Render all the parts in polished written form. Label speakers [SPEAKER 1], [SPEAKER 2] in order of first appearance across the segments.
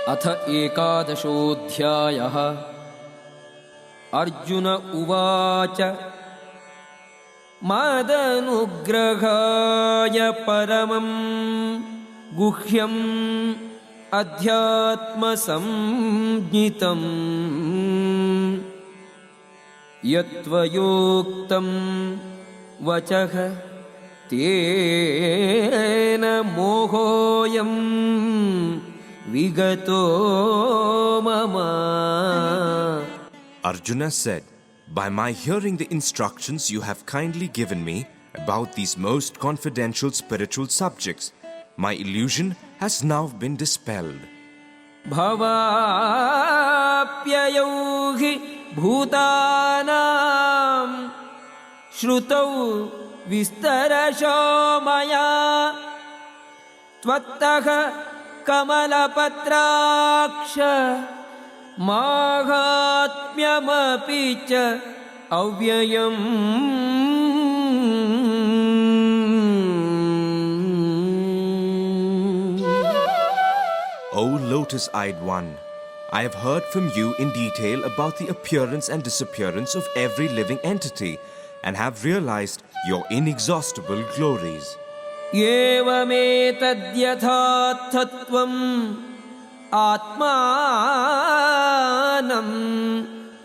[SPEAKER 1] अथ एकादशोऽध्यायः। अर्जुन उवाच मदनुग्रहाय परमं गुह्यम् अध्यात्मसंज्ञितम् यत्त्वयोक्तं वचः तेन मोहोऽयं विगतो मम.
[SPEAKER 2] Arjuna said, "By my hearing the instructions you have kindly given me about these most confidential spiritual subjects, my illusion has now been dispelled."
[SPEAKER 1] भवाप्ययौ हि भूतानां श्रुतौ विस्तरशो मया त्वत्तः कमलपत्राक्ष माहात्म्यमपि च अव्ययम्.
[SPEAKER 2] O lotus-eyed one, I have heard from you in detail about the appearance and disappearance of every living entity and have realized your inexhaustible glories.
[SPEAKER 1] एवमेतद्यथार्थत्वम् आत्मानं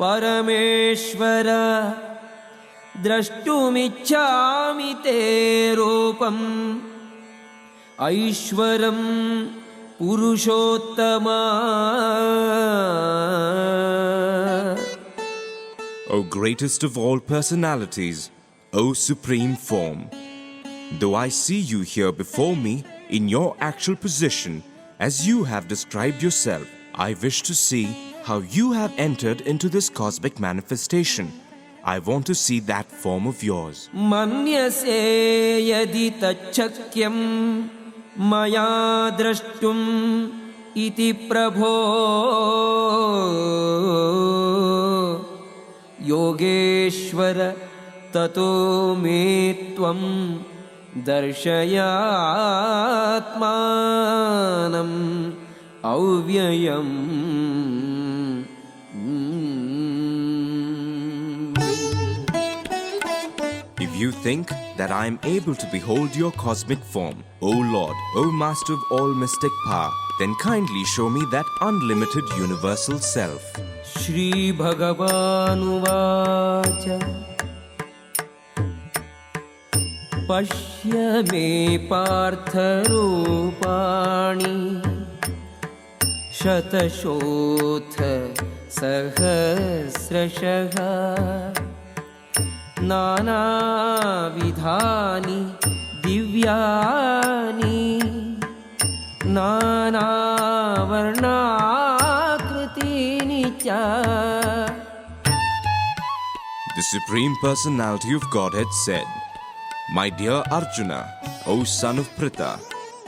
[SPEAKER 1] परमेश्वर द्रष्टुमिच्छामि ते रूपम् ऐश्वरं Purushottama.
[SPEAKER 2] O greatest of all personalities, O supreme form, though I see you here before me in your actual position, as you have described yourself, I wish to see how you have entered into this cosmic manifestation. I want to see that form of yours.
[SPEAKER 1] मन्यसे यदि तच्छक्यं मया द्रष्टुम् इति प्रभो योगेश्वर ततो मे त्वं दर्शयात्मानम् अव्ययम्.
[SPEAKER 2] If you think that I am able to behold your cosmic form, O Lord, O Master of all mystic power, then kindly show me that unlimited universal self.
[SPEAKER 1] Shri भगवानुवाच पश्य मे पार्थरूपाणि शतशोऽथ सहस्रशः नानाविधानि दिव्यानि नानावर्णाकृतीनि च.
[SPEAKER 2] The Supreme Personality of Godhead said, "My dear Arjuna, O son of Pritha,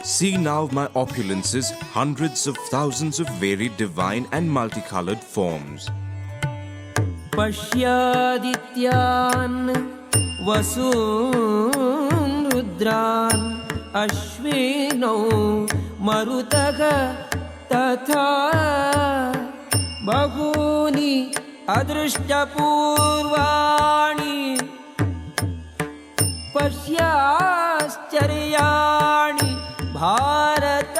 [SPEAKER 2] see now my opulences, hundreds of thousands of varied divine and multicolored forms.
[SPEAKER 1] पश्यादित्यान् वसून् रुद्रान् अश्विनौ मरुतः तथा बहूनि अदृष्टपूर्वाणि पश्याश्चर्याणि Bharata.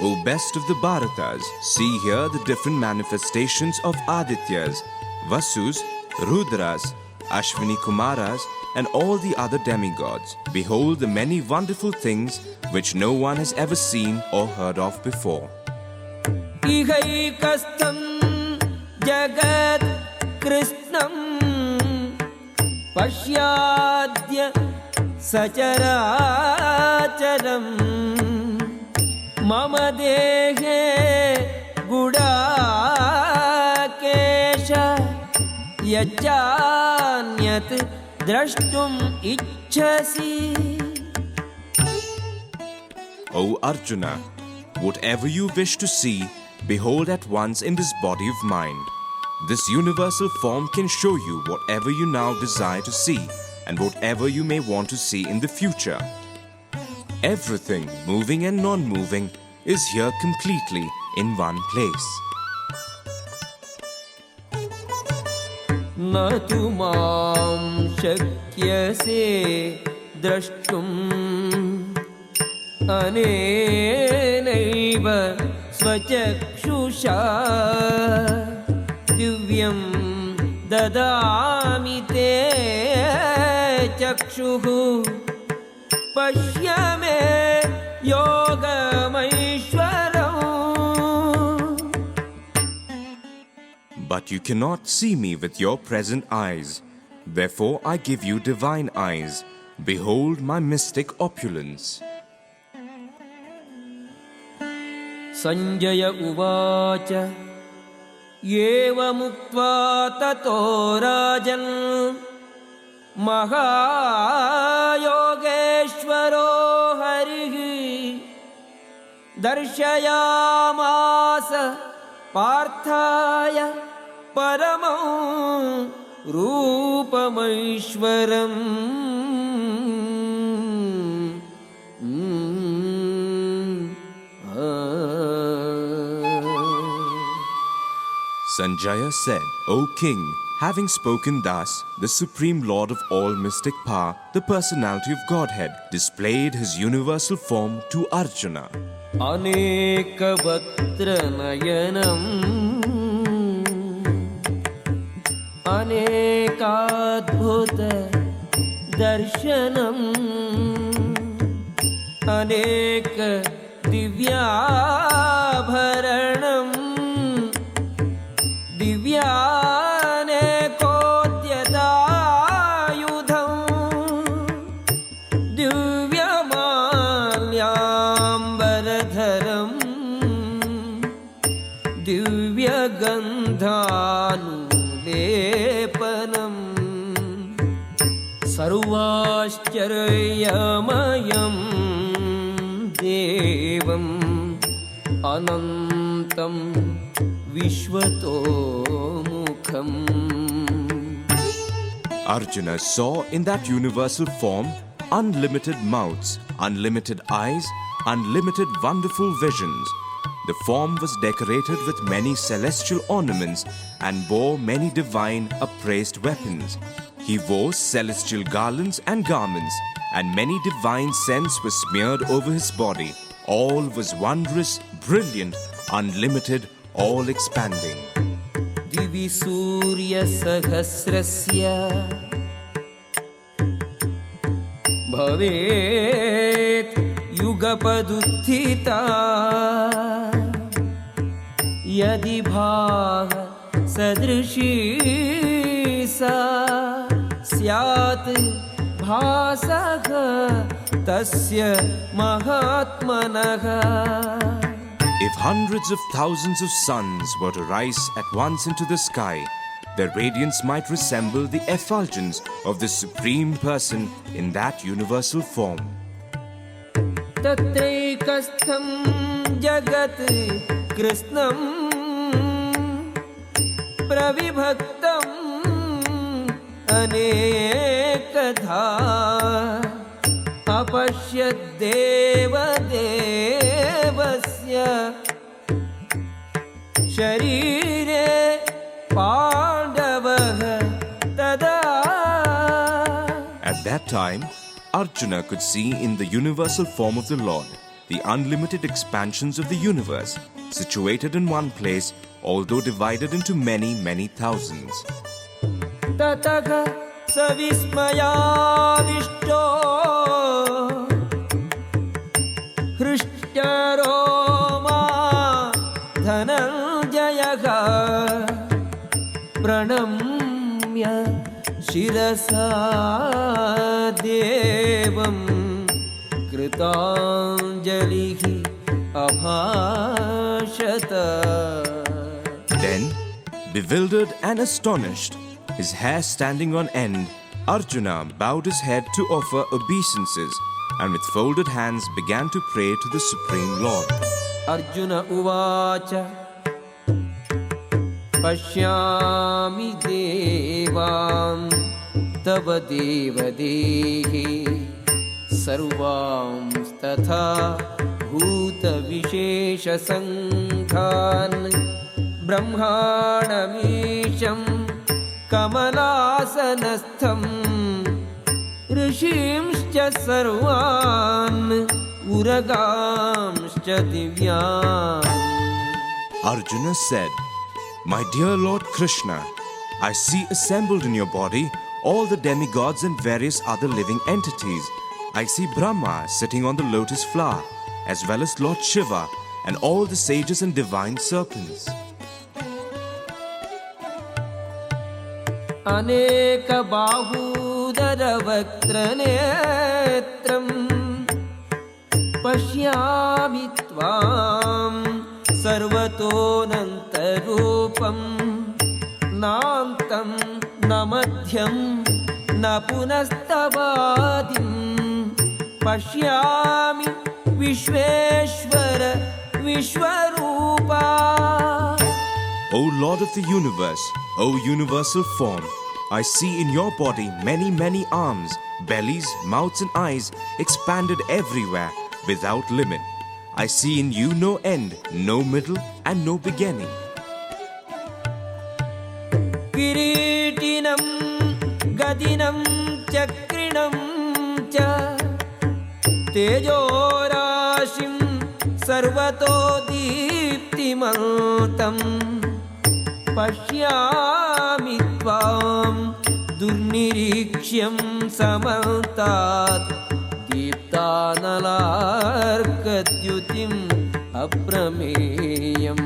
[SPEAKER 2] O best of the Bharatas, see here the different manifestations of Adityas, Vasus, Rudras, Ashwini Kumaras, and all the other demigods. Behold the many wonderful things which no one has ever seen or heard of before.
[SPEAKER 1] इहैकस्थं जगत् कृष्णं पश्याद्य सचराचरम् मम देहे गुडाकेश यच्चान्यत् द्रष्टुम् इच्छसि.
[SPEAKER 2] O Arjuna, whatever you wish to see, behold at once in this body of mind. This universal form can show you whatever you now desire to see and whatever you may want to see in the future. Everything, moving and non-moving, is here completely in one place.
[SPEAKER 1] न तु मां शक्यसे द्रष्टुम् अनेनैव स्वचक्षुषा दिव्यं ददामि ते चक्षुः पश्य मे योगमैश्वरम्.
[SPEAKER 2] But you cannot see me with your present eyes. Therefore I give you divine eyes. Behold my mystic opulence.
[SPEAKER 1] Sanjaya uvacha एवमुक्त्वा ततो राजन् महायोगेश्वरो हरिः दर्शयामास पार्थाय परमं रूपमैश्वरम्.
[SPEAKER 2] Sanjaya said, O king, having spoken thus, the supreme lord of all mystic power, the personality of Godhead, displayed his universal form to Arjuna.
[SPEAKER 1] अनेकवक्त्रनयनम् अनेकाद्भुत दर्शनम् अनेक दिव्याभरणम् दिव्यानेकोद्यतायुधम् दिव्यमाल्याम्बरधरम् दिव्यगन्धानुलेपनम् सर्वाश्चर्यमयं देवम् अनन्तं Vishwatomukham.
[SPEAKER 2] Arjuna saw in that universal form unlimited mouths, unlimited eyes, unlimited wonderful visions. The form was decorated with many celestial ornaments and bore many divine appraised weapons. He wore celestial garlands and garments, and many divine scents were smeared over his body. All was wondrous, brilliant, unlimited, all expanding.
[SPEAKER 1] Divi Surya Sahasrasya Bhavet Yugapaduthita Yadi Bhaga Sadrishi Sa Syat Bhasaga Tasya Mahatmanaga.
[SPEAKER 2] If hundreds of thousands of suns were to rise at once into the sky, their radiance might resemble the effulgence of the Supreme Person in that universal form.
[SPEAKER 1] Tatraikastham jagat krishnam pravibhaktam anekadha apashyad deva devasya sharire pandavaha tada.
[SPEAKER 2] At that time, Arjuna could see in the universal form of the Lord the unlimited expansions of the universe, situated in one place, although divided into many, many thousands.
[SPEAKER 1] Tataha savismayavishto Hrishyaroma dhananjayaha pranamya shirasa devam kritanjalihi abhashata.
[SPEAKER 2] Then, bewildered and astonished, his hair standing on end, Arjuna bowed his head to offer obeisances and with folded hands began to pray to the Supreme Lord.
[SPEAKER 1] Arjuna uvacha Pashyami devam tava devadehi sarvam tatha bhuta विशेषसङ्घान् ब्रह्माणमीशं कमलासनस्थं ऋषींश्च सर्वान् उरगांश्च दिव्यान्.
[SPEAKER 2] Arjuna said, "My dear Lord Krishna, I see assembled in your body all the demigods and various other living entities. I see Brahma sitting on the lotus flower, as well as Lord Shiva and all the sages and divine serpents."
[SPEAKER 1] अनेकबाहूदरवक्त्रनेत्रं पश्यामि त्वां सर्वतोऽनन्तरूपं नान्तं न मध्यं न पुनस्तवादिं पश्यामि विश्वेश्वर विश्वरूपा.
[SPEAKER 2] O Lord of the universe, O universal form, I see in your body many arms, bellies, mouths and eyes expanded everywhere without limit. I see in you no end, no middle and no beginning.
[SPEAKER 1] किरीटिनं गदिनं चक्रिणं च तेजोराशिं सर्वतो दीप्तिमन्तं पश्यामि त्वां दुर्निरीक्ष्यं समन्तात् दीप्तानलार्कद्युतिम् अप्रमेयम्.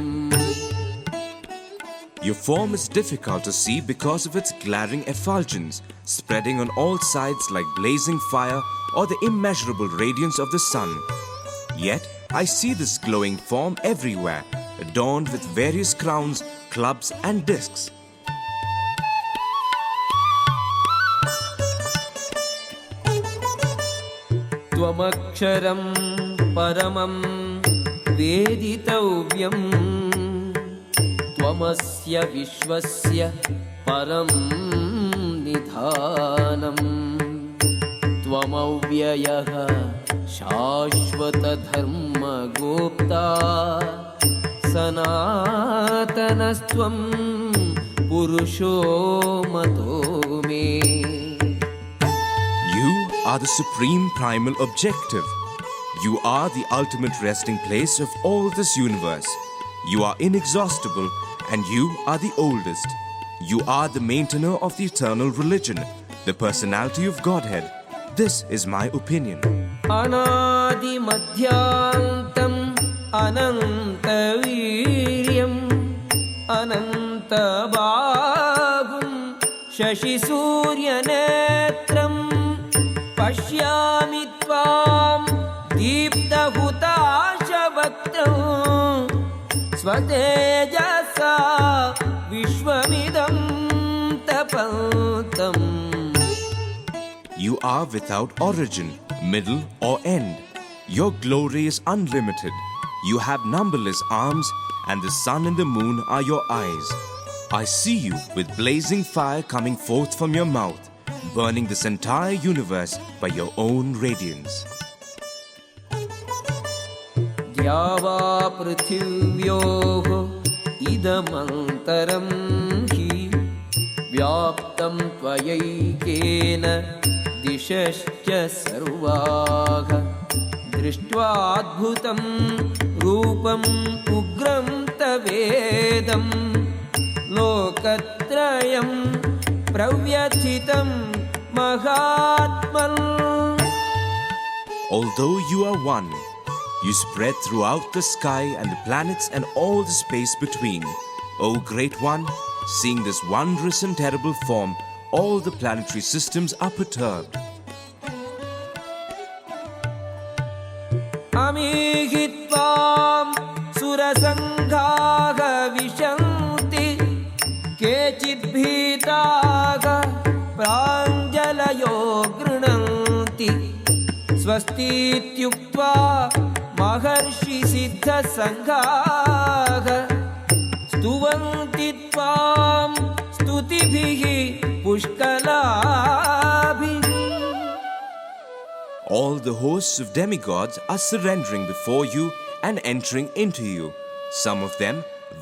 [SPEAKER 2] Your form is difficult to see because of its glaring effulgence, spreading on all sides like blazing fire or the immeasurable radiance of the sun. Yet, I see this glowing form everywhere, adorned with various crowns, clubs and discs.
[SPEAKER 1] त्वमक्षरं परमं वेदितव्यं त्वमस्य विश्वस्य परं निधानं त्वमव्ययः शाश्वतधर्मगोप्ता सनातनस्त्वं पुरुषो मतो मे.
[SPEAKER 2] You are the supreme primal objective. You are the ultimate resting place of all this universe. You are inexhaustible and you are the oldest. You are the maintainer of the eternal religion, the personality of Godhead. This is my opinion.
[SPEAKER 1] अनादिमध्यान्तम् अनन्तवीर्यम् अनन्तबाहुं शशिसूर्यनेत्रं पश्यामि त्वां दीप्तहुताशवक्त्रं स्वतेजसा विश्वमिदं तपन्तम्.
[SPEAKER 2] You are without origin, middle or end. Your glory is unlimited. You have numberless arms and the sun and the moon are your eyes. I see you with blazing fire coming forth from your mouth, burning this entire universe by your own radiance.
[SPEAKER 1] द्यावा पृथिव्योः इदमन्तरं हि व्याप्तं त्वयैकेन दिशश्च सर्वाः दृष्ट्वाद्भुतं रूपम् उग्रं तवेदं लोकत्रयं प्रव्यथितं महात्मन्.
[SPEAKER 2] Although you are one, you spread throughout the sky and the planets and all the space between. O Great One, seeing this wondrous and terrible form, all the planetary systems are perturbed.
[SPEAKER 1] अमीहि त्वां सुरसङ्घाः विशन्ति केचिद्भीताः प्राञ्जलयो गृह्णन्ति स्वस्तीत्युक्त्वा महर्षिसिद्धसङ्घाः स्तुवन्ति त्वां स्तुतिभिः पुष्कलाभिः.
[SPEAKER 2] All the hosts of demigods are surrendering before you and entering into you. Some of them,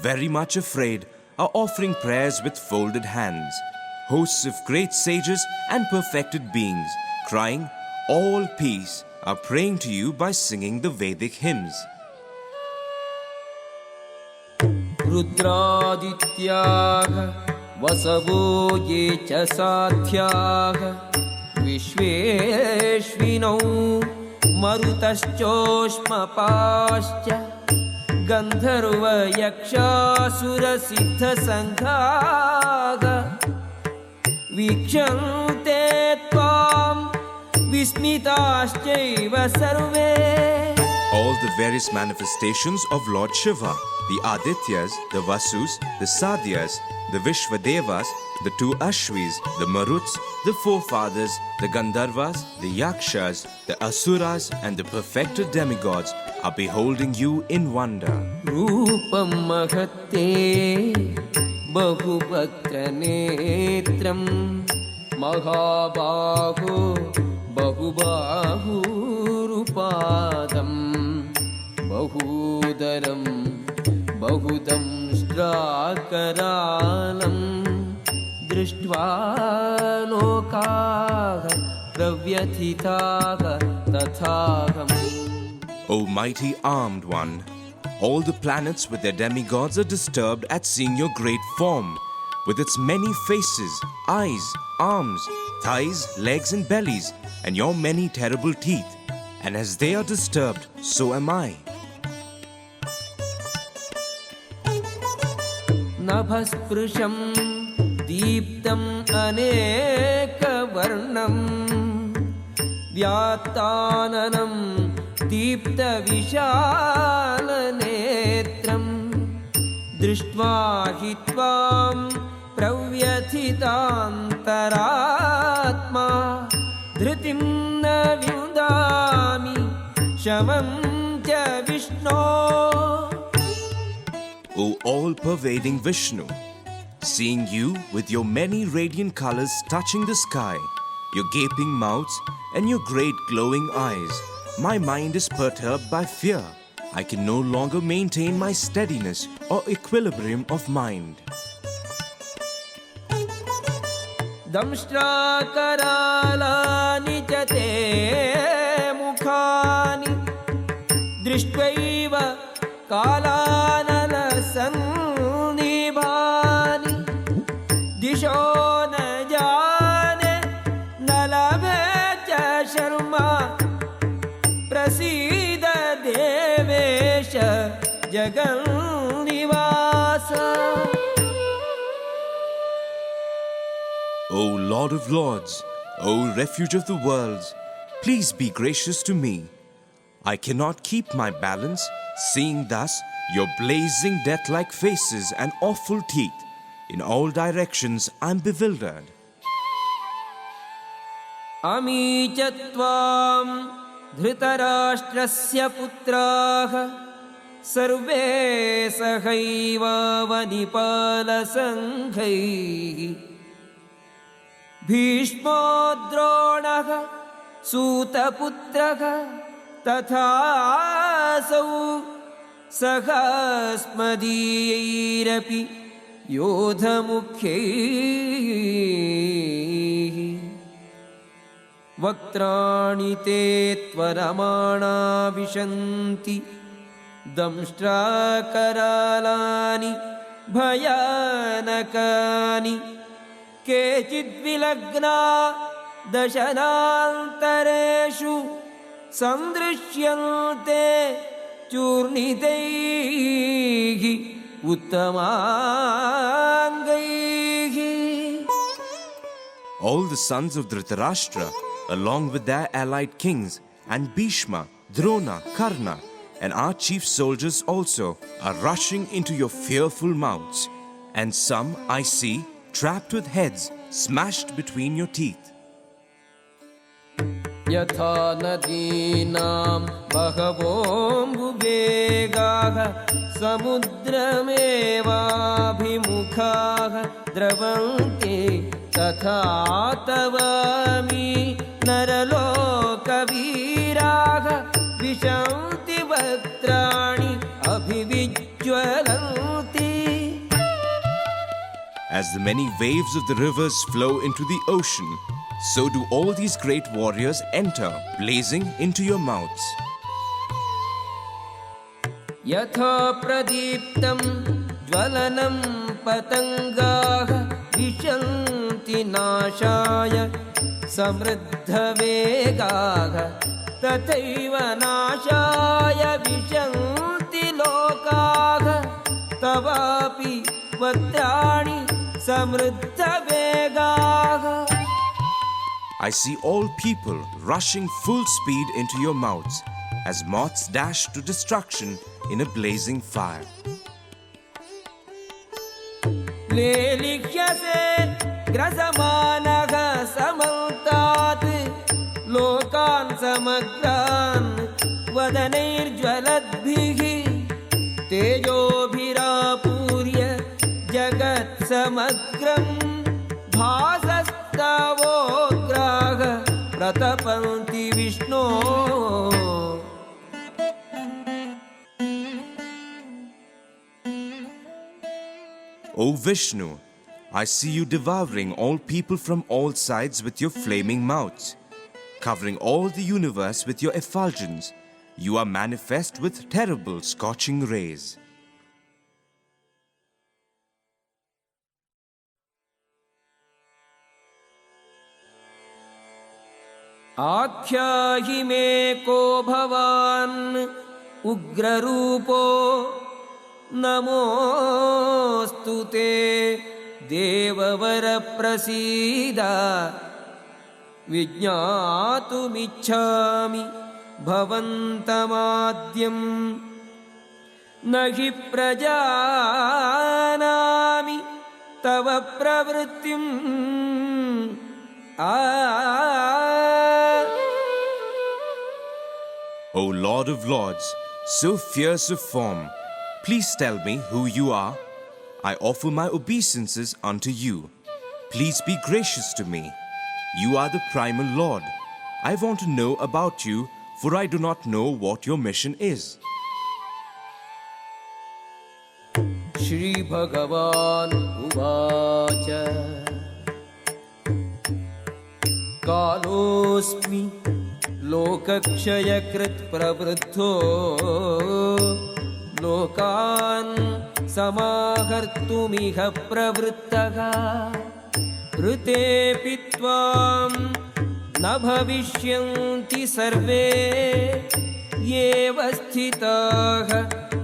[SPEAKER 2] very much afraid, are offering prayers with folded hands. Hosts of great sages and perfected beings, crying, "All peace," are praying to you by singing the Vedic hymns.
[SPEAKER 1] रुद्रादित्याः वसवो ये च साध्याः विश्वेश्विनौ मरुतश्चोष्मपाश्च गन्धर्वयक्षासुरसिद्धसङ्घाः वीक्षन्ते त्वां विस्मिताश्चैव सर्वे.
[SPEAKER 2] All the various manifestations of Lord Shiva, the Adityas, the Vasus, the Sadhyas, the Vishwadevas, the two Ashvis, the Maruts, the forefathers, the Gandharvas, the Yakshas, the Asuras, and the perfected demigods are beholding you in wonder.
[SPEAKER 1] रूपं महत्ते बहुवक्त्रनेत्रं महाबाहो बहुबाहुरुपादं बहूदरं बहुदंष्ट्राकरालं दृष्ट्वा लोकाः प्रव्यथिताः तथाहम्.
[SPEAKER 2] O mighty armed one, all the planets with their demigods are disturbed at seeing your great form, with its many faces, eyes, arms, thighs, legs and bellies, and your many terrible teeth. And as they are disturbed, so am I.
[SPEAKER 1] नभस्पृशं दीप्तम् अनेकवर्णं व्यात्ताननं दीप्तविशालनेत्रं दृष्ट्वा हि त्वां प्रव्यथितान्तरात्मा धृतिं न विन्दामि शमं च विष्णो.
[SPEAKER 2] O all-pervading Vishnu, seeing you with your many radiant colors touching the sky, your gaping mouths and your great glowing eyes, my mind is perturbed by fear. I can no longer maintain my steadiness or equilibrium of mind.
[SPEAKER 1] दंष्ट्राकरालानि च ते मुखानि दृष्ट्वैव कालानलसन्निभानि दिशो न जाने न लभे च शर्मा प्रसीद देवेश जगन्निवास.
[SPEAKER 2] O Lord of Lords, O Refuge of the worlds, please be gracious to me. I cannot keep my balance, seeing thus your blazing death-like faces and awful teeth. In all directions I'm bewildered.
[SPEAKER 1] अमी च त्वां धृतराष्ट्रस्य पुत्राः सर्वे सहैवावनिपालसङ्घैः भीष्मो द्रोणः सूतपुत्रः तथासौ सहस्मदीयैरपि योधमुख्यैः वक्त्राणि ते त्वरमाणा विशन्ति दंष्ट्राकरालानि भयानकानि केचिद्विलग्ना दशनान्तरेषु सन्दृश्यन्ते चूर्णितैः उत्तमाङ्गैः.
[SPEAKER 2] All the sons of Dhritarashtra, along with their allied kings, and Bhishma, Drona, Karna, and our chief soldiers also, are rushing into your fearful mouths, and some, I see, trapped with heads smashed between your teeth.
[SPEAKER 1] यथा नदीनां बहवोऽम्बुवेगाः समुद्रमेवाभिमुखाः द्रवन्ते तथा तवामि नरलोकवीराः विशन्ति वक्त्राणि
[SPEAKER 2] As the many waves of the rivers flow into the ocean, so do all these great warriors enter, blazing into your mouths.
[SPEAKER 1] यथा प्रदीप्तं ज्वलनं पतङ्गाः विशन्ति नाशाय समृद्धवेगाः तथैव नाशाय विशन्ति लोकाः तवापि वक्त्राणि समृद्धवेगाः.
[SPEAKER 2] I see all people rushing full speed into your mouths, as moths dash to destruction in a blazing fire.
[SPEAKER 1] लेलिह्यसे ग्रसमानः समन्तात् लोकान् समग्रान् वदनैर्ज्वलद्भिः तेजोभिरापूर्य जगत्समग्रं भासस्तवोग्राः प्रतपन्ति विष्णो.
[SPEAKER 2] O Vishnu, I see you devouring all people from all sides with your flaming mouths, covering all the universe with your effulgence. You are manifest with terrible scorching rays.
[SPEAKER 1] आख्याहि मे को भवान् उग्ररूपो नमोऽस्तु ते देववर प्रसीद विज्ञातुमिच्छामि भवन्तमाद्यं न हि प्रजानामि तव प्रवृत्तिम्.
[SPEAKER 2] O Lord of Lords, so fierce of form, please tell me who you are. I offer my obeisances unto you. Please be gracious to me. You are the primal Lord. I want to know about you, for I do not know what your mission is.
[SPEAKER 1] Shri Bhagavan Uvacha Kalosmi Lokakshayakrit pravruddho Lokan Samahartumiha pravruttaha Ritepi tvam न भविष्यन्ति सर्वे येव स्थिताः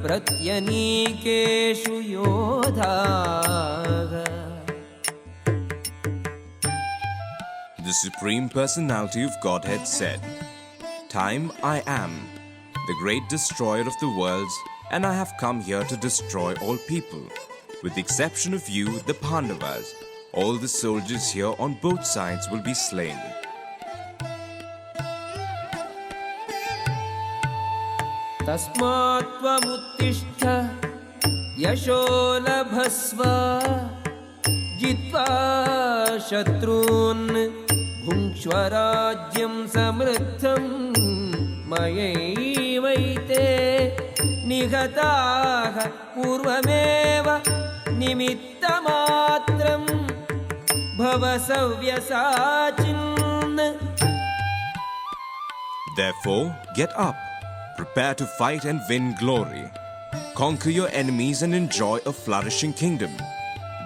[SPEAKER 1] प्रत्यनीकेषु योधाः.
[SPEAKER 2] The Supreme Personality of Godhead said, Time I am, the great destroyer of the worlds, and I have come here to destroy all people. With the exception of you, the Pandavas, all the soldiers here on both sides will be slain.
[SPEAKER 1] तस्मात् त्वमुत्तिष्ठ यशो लभस्व जित्वा शत्रून् भुङ्क्ष्व राज्यं समृद्धं मयैवैते निहताः पूर्वमेव निमित्तमात्रं भव सव्यसाचिन्.
[SPEAKER 2] Therefore, get up. Prepare to fight and win glory. Conquer your enemies and enjoy a flourishing kingdom.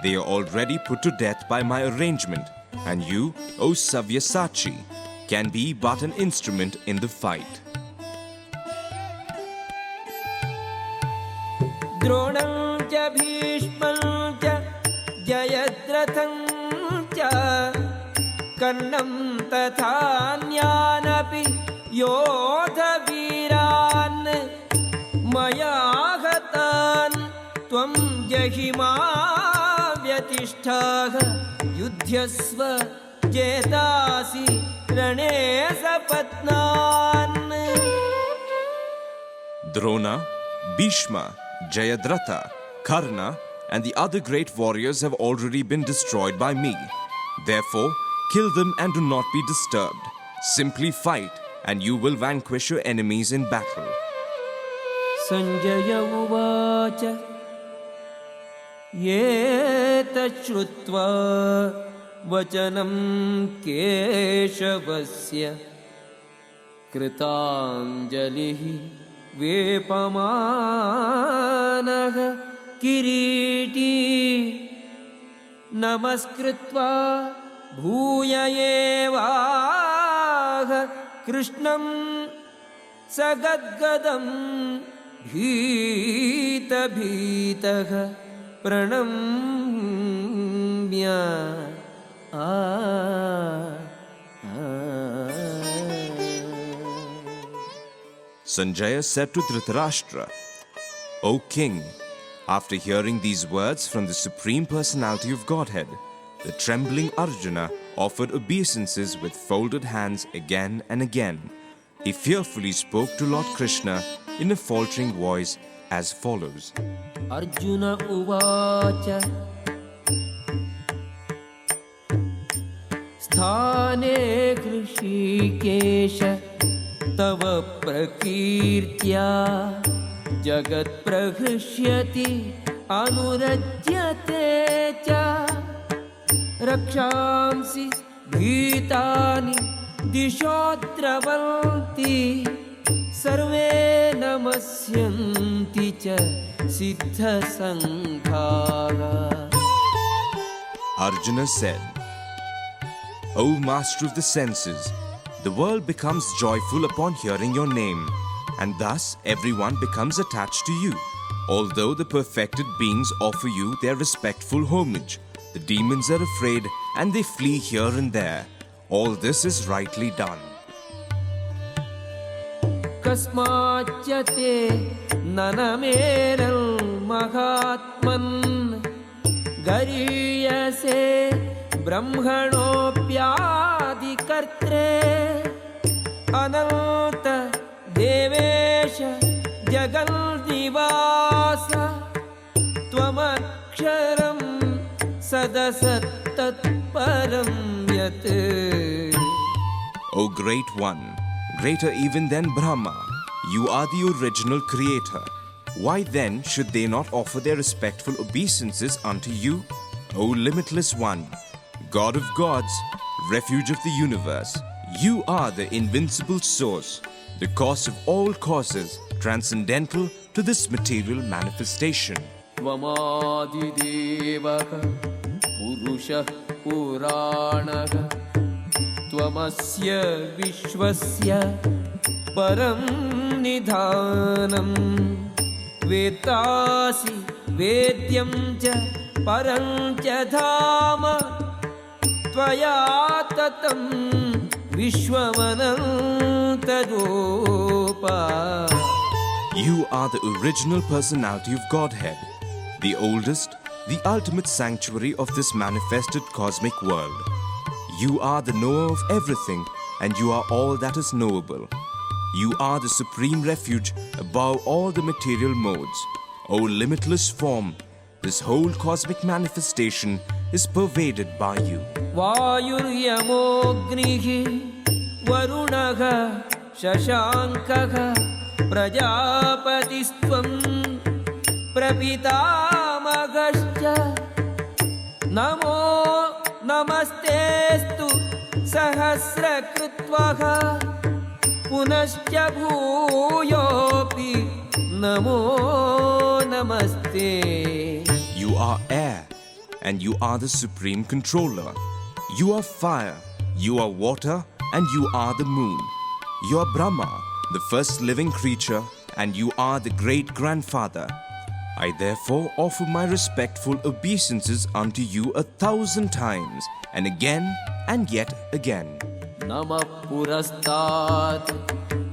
[SPEAKER 2] They are already put to death by my arrangement, and you, O Savyasachi, can be but an instrument in the fight.
[SPEAKER 1] द्रोणं च भीष्मं च जयद्रथं च कर्णं तथान्यानपि योधवीरान् मया हतान् त्वं जहिमा व्यतिष्ठाः युध्यस्व जेतासि रणे सपत्नान्.
[SPEAKER 2] Drona, Bhishma, Jayadratha, Karna, and the other great warriors have already been destroyed by me. Therefore, kill them and do not be disturbed. Simply fight, and you will vanquish your enemies in battle.
[SPEAKER 1] Sanjaya Uvacha एतच्छ्रुत्वा वचनं केशवस्य कृताञ्जलिः वेपमानः किरीटी नमस्कृत्वा भूय एवाह कृष्णं सगद्गदं भीतभीतः प्रणम्य
[SPEAKER 2] Sanjaya said to Dhritarashtra, O king, after hearing these words from the Supreme Personality of Godhead, the trembling Arjuna offered obeisances with folded hands again and again. He fearfully spoke to Lord Krishna in a faltering voice as follows.
[SPEAKER 1] Arjuna uvacha sthane Hrishikesha tava prakirtya jagat prahrishyati anurajyate cha rakshamsi bhitani dishodravanti sarve namasyanti cha siddha sankhaha.
[SPEAKER 2] Arjuna said, O master of the senses, the world becomes joyful upon hearing your name, and thus everyone becomes attached to you. Although the perfected beings offer you their respectful homage, the demons are afraid and they flee here and there. All this is rightly done.
[SPEAKER 1] Kasmachyate nanameral mahatman gariyase brahmanopyadi kartre ananta devesha jagal divasa tvamaksharam sadasat tatparam yat.
[SPEAKER 2] O Great One, greater even than Brahma, you are the original creator. Why then should they not offer their respectful obeisances unto you? O Limitless One, God of gods, refuge of the universe, you are the invincible source, the cause of all causes, transcendental to this material manifestation.
[SPEAKER 1] Tvamadidevaka Purushah Puranaha Tvamasya Vishwasya Param Nidhanam Vetasi Vedyam Cha Param Cha Dhama Tvaya Tatam Vishwamanantadopa.
[SPEAKER 2] You are the original personality of Godhead, the oldest, the ultimate sanctuary of this manifested cosmic world. You are the knower of everything, and you are all that is knowable. You are the supreme refuge above all the material modes. O limitless form, this whole cosmic manifestation is pervaded by you.
[SPEAKER 1] Vayuryamognihi Varunaha Shashankaha Prajapatisthvam Prapitamagascha Namo Namastestu Sahasrakritvaha Punascha Bhuyopi Namo Namaste.
[SPEAKER 2] You are air, and you are the supreme controller. You are fire, you are water, and you are the moon. You are Brahma, the first living creature, and you are the great-grandfather. I therefore offer my respectful obeisances unto you 1,000 times, and again and yet again.
[SPEAKER 1] Namah purastat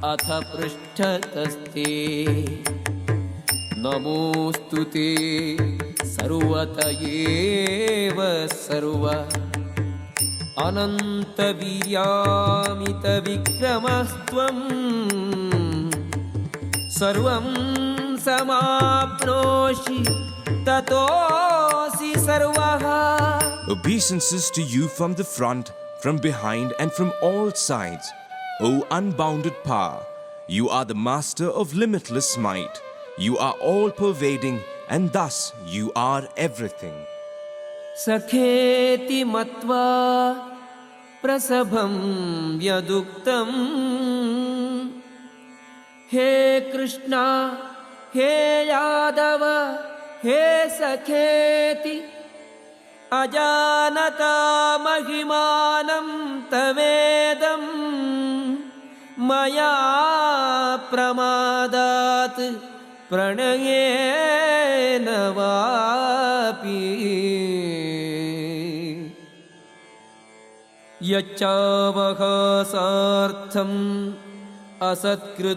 [SPEAKER 1] atha prishtataste Namostute sarvata eva sarva Ananta viryamita vikramastvam Sarvam samapnoshi tatosi sarvaha.
[SPEAKER 2] Obeisances to you from the front, from behind, and from all sides. O unbounded power, you are the master of limitless might. You are all-pervading, and thus you are everything.
[SPEAKER 1] सखेति मत्वा प्रसभं यदुक्तं हे कृष्णा हे यादव हे सखेति अजानता महिमानं तवेदं मया प्रमादात् प्रणयेन वापि यच्चावकाशार्थम् असत्कृतोऽसि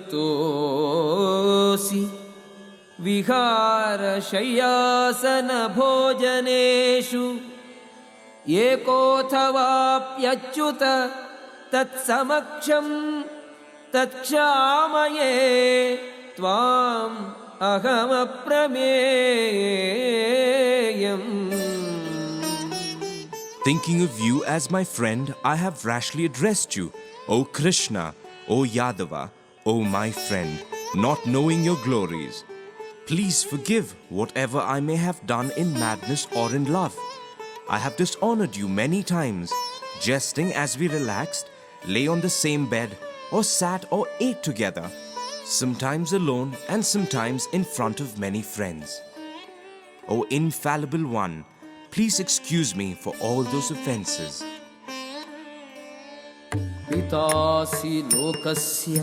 [SPEAKER 1] विहारशय्यासनभोजनेषु एकोऽथवाप्यच्युत तत्समक्षं तत्क्षामये त्वाम् अहमप्रमेयम्.
[SPEAKER 2] Thinking of you as my friend, I have rashly addressed you, O Krishna, O Yadava, O my friend, not knowing your glories. Please forgive whatever I may have done in madness or in love. I have dishonored you many times, jesting as we relaxed, lay on the same bed, or sat or ate together, sometimes alone and sometimes in front of many friends. O infallible one, please excuse me for all those offenses.
[SPEAKER 1] पितासि लोकस्य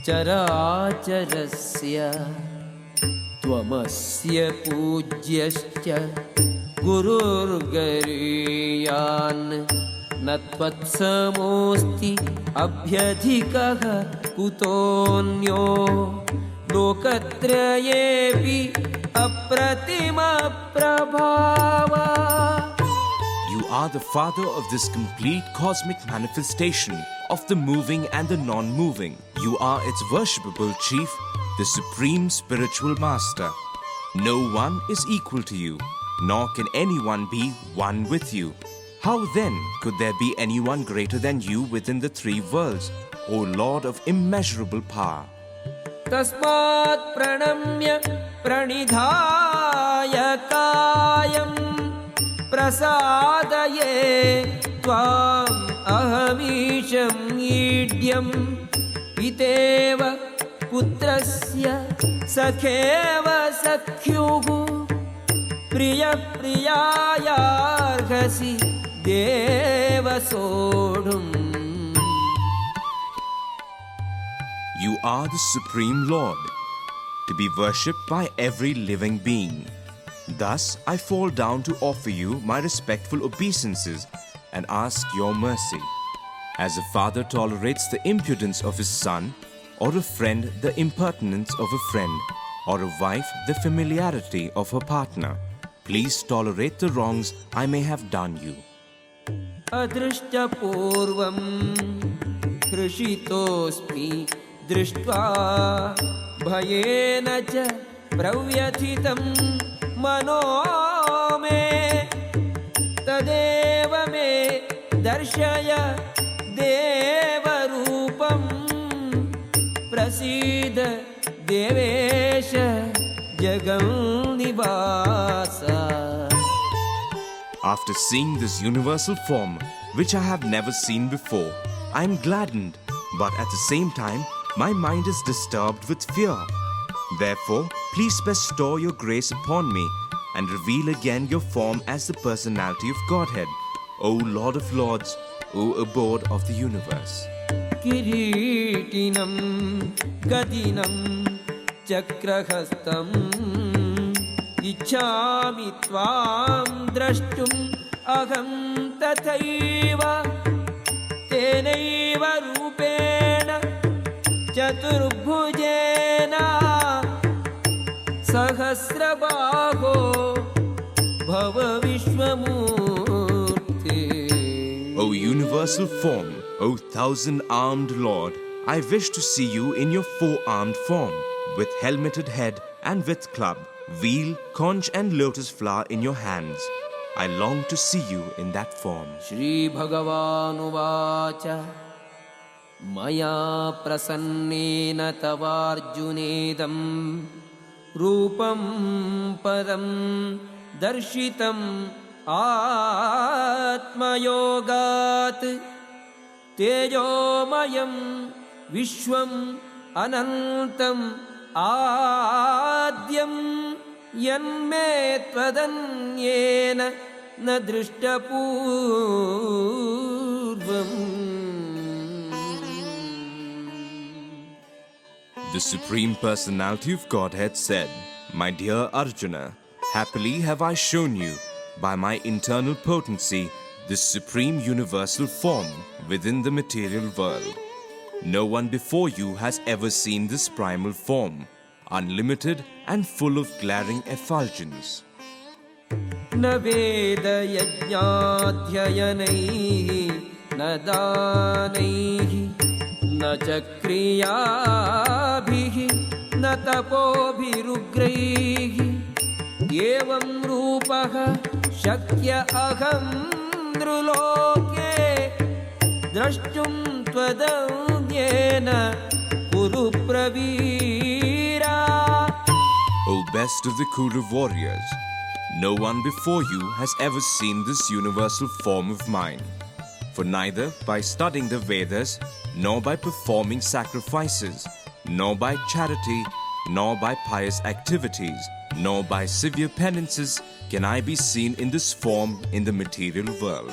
[SPEAKER 1] चराचरस्य त्वमस्य पूज्यश्च गुरुर्गरीयान् न त्वत्समोऽस्ति अभ्यधिकः कुतोऽन्यो लोकत्रयेऽपि अप्रतिमप्रभावा.
[SPEAKER 2] You are the father of this complete cosmic manifestation of the moving and the non-moving. You are its worshipable chief, the supreme spiritual master. No one is equal to you, nor can anyone be one with you. How then could there be anyone greater than you within the three worlds, O Lord of immeasurable power?
[SPEAKER 1] तस्मात् प्रणम्य प्रणिधाय कायं प्रसादये त्वाम् अहमीशं ईड्यं पितेव पुत्रस्य सखेव सख्युः प्रियप्रियायार्हसि देव सोढुम्.
[SPEAKER 2] You are the Supreme Lord, to be worshipped by every living being. Thus, I fall down to offer you my respectful obeisances and ask your mercy. As a father tolerates the impudence of his son, or a friend the impertinence of a friend, or a wife the familiarity of her partner, please tolerate the wrongs I may have done you.
[SPEAKER 1] अदृष्टपूर्वं हृषितोऽस्मि दृष्ट्वा भयेन च प्रव्यथितं मनो मे तदेव मे दर्शय देवरूपं प्रसीद देवेश जगन्निवास.
[SPEAKER 2] After seeing this universal form, which I have never seen before, I am gladdened, but at the same time, my mind is disturbed with fear. Therefore, please bestow your grace upon me and reveal again your form as the personality of Godhead, O Lord of Lords, O abode of the universe.
[SPEAKER 1] किरीटिनं गदिनं चक्रहस्तम् इच्छामि त्वां द्रष्टुम् अहं तथैव तेनैव रूपेण चतुर्भुजेन सहस्रबाहो भव विश्वमूर्ते.
[SPEAKER 2] O universal form, O thousand-armed Lord, I wish to see you in your four-armed form, with helmeted head and with club, wheel, conch and lotus flower in your hands. I long to see you in that form.
[SPEAKER 1] Shri Bhagavanuvacha Maya prasannena tavarjunedam रूपं पदं दर्शितम् आत्मयोगात् तेजोमयं विश्वम् अनन्तम् आद्यं यन्मे त्वदन्येन न दृष्टपूर्वम्.
[SPEAKER 2] The Supreme Personality of Godhead said, "My dear Arjuna, happily have I shown you, by my internal potency, this supreme universal form within the material world. No one before you has ever seen this primal form, unlimited and full of glaring effulgence.
[SPEAKER 1] न वेदयज्ञाध्ययनैः न दानैः न च क्रियाभिः न तपोभिरुग्रैः एवं रूपः शक्य अहं नृलोके द्रष्टुं त्वदन्येन कुरु Pravira."
[SPEAKER 2] O best of the Kuru warriors, no one before you has ever seen this universal form of mine. For neither by studying the Vedas, nor by performing sacrifices, nor by charity, nor by pious activities, nor by severe penances can I be seen in this form in the material world.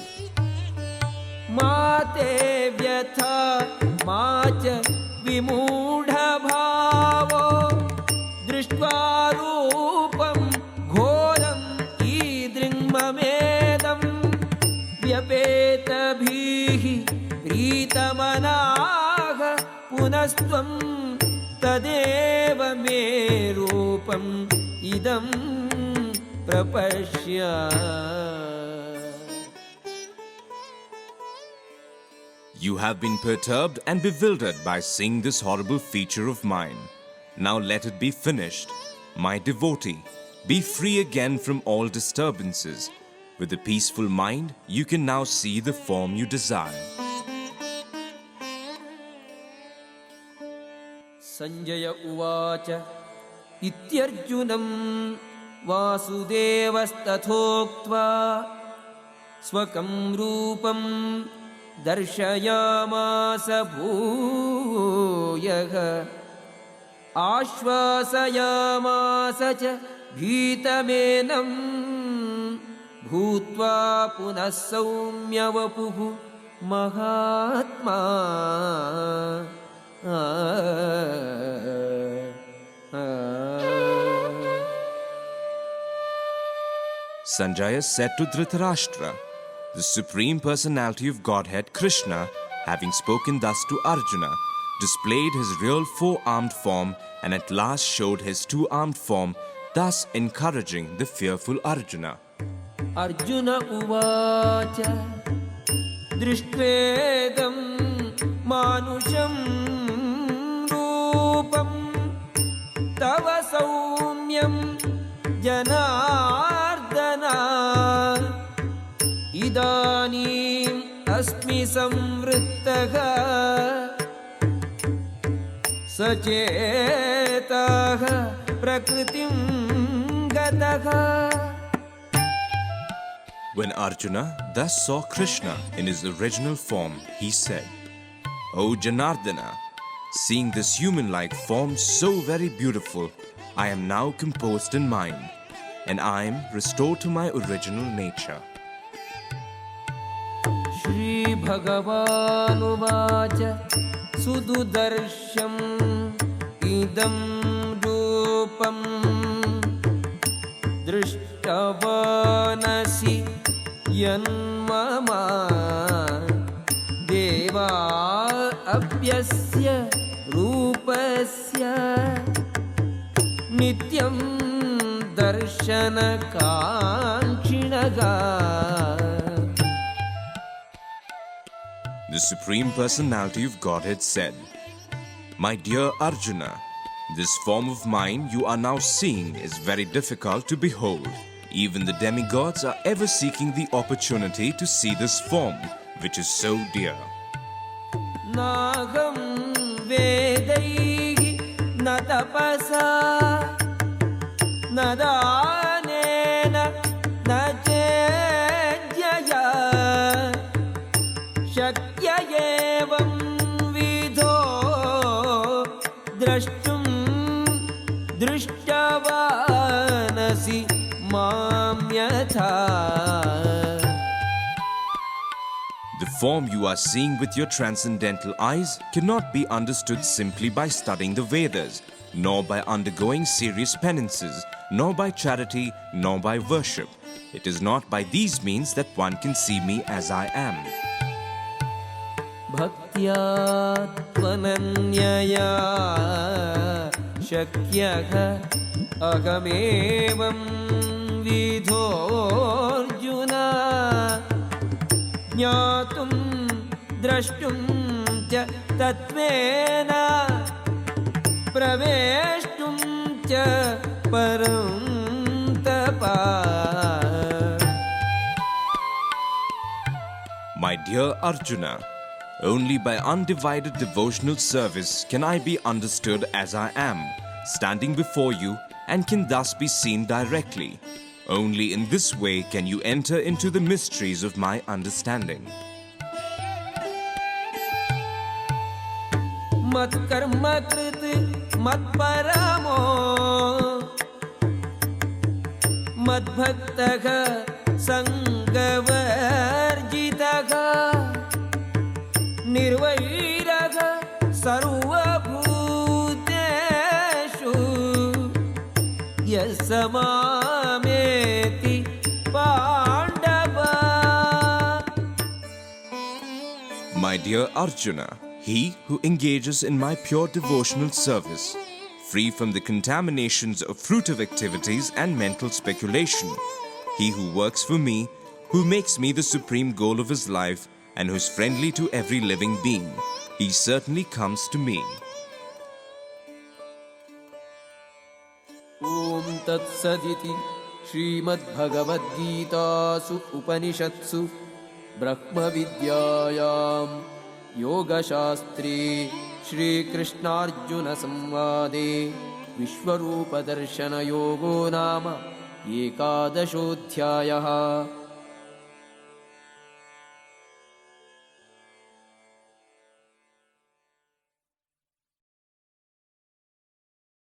[SPEAKER 1] मा ते व्यथा मा च विमूढभावो दृष्ट्वा रूपं घोरं ईदृङ्ममेदं व्यपेतभिः प्रीतमनाः पुनस्त्वं तदेव मे रूपम् इदं प्रपश्य.
[SPEAKER 2] You have been perturbed and bewildered by seeing this horrible feature of mine. Now let it be finished. My devotee, be free again from all disturbances. With a peaceful mind, you can now see the form you desire.
[SPEAKER 1] Sanjaya उवाच इत्यर्जुनं वासुदेवस्तथोक्त्वा स्वकं रूपं दर्शयामास भूयः आश्वासयामास च भीतमेनं भूत्वा पुनः सौम्यवपुः महात्मा.
[SPEAKER 2] Sanjaya said to Dhritarashtra, "The Supreme Personality of Godhead, Krishna, having spoken thus to Arjuna, displayed his real four-armed form and at last showed his two-armed form, thus encouraging the fearful Arjuna."
[SPEAKER 1] Arjuna uvacha drishtvedam manusham रूपं तव सौम्यं जनार्दन इदानीम् अस्मि संवृत्तः सचेतः प्रकृतिं गतः.
[SPEAKER 2] When Arjuna thus saw Krishna in his original form, he said, "O Janardana, seeing this human-like form so very beautiful, I am now composed in mind, and I am restored to my original nature."
[SPEAKER 1] Shri Bhagavanuvāca Sududarsham idam rūpam drishtavanasi yanmama deva apyasya rūpasya nityam darshana kāṅkṣinaga.
[SPEAKER 2] The Supreme Personality of Godhead said, "My dear Arjuna, this form of mine you are now seeing is very difficult to behold. Even the demigods are ever seeking the opportunity to see this form, which is so dear.
[SPEAKER 1] Nagam vedaihi na tapasa न दानेन न चेज्यया शक्य एवं विधो द्रष्टुं दृष्टवानसि मां यथा.
[SPEAKER 2] The form you are seeing with your transcendental eyes cannot be understood simply by studying the Vedas, nor by undergoing serious penances, nor by charity, nor by worship. It is not by these means that one can see me as I am.
[SPEAKER 1] Bhaktya tvananyaya shakyaha agamevam vidho Arjuna ज्ञातुं द्रष्टुं च तत्त्वेन प्रवेष्टुं च परं तपः.
[SPEAKER 2] My dear Arjuna, only by undivided devotional service can I be understood as I am, standing before you, and can thus be seen directly. Only in this way can you enter into the mysteries of my understanding.
[SPEAKER 1] Mat karma krit mat paramo mat bhaktah sangavarjitah nirvairah sarvabhuteshu yasamameti pandava.
[SPEAKER 2] My dear Arjuna, he who engages in my pure devotional service, free from the contaminations of fruitive activities and mental speculation, he who works for me, who makes me the supreme goal of his life, and who is friendly to every living being, he certainly comes to me.
[SPEAKER 1] Om Tat Saditi Srimad-Bhagavad-Gitasu Upanishatsu Brahma Vidyayam Yoga Shastri Shri Krishnarjuna Samvade Vishwarupa Darshana Yogo Nama Ekadashodhyayaha.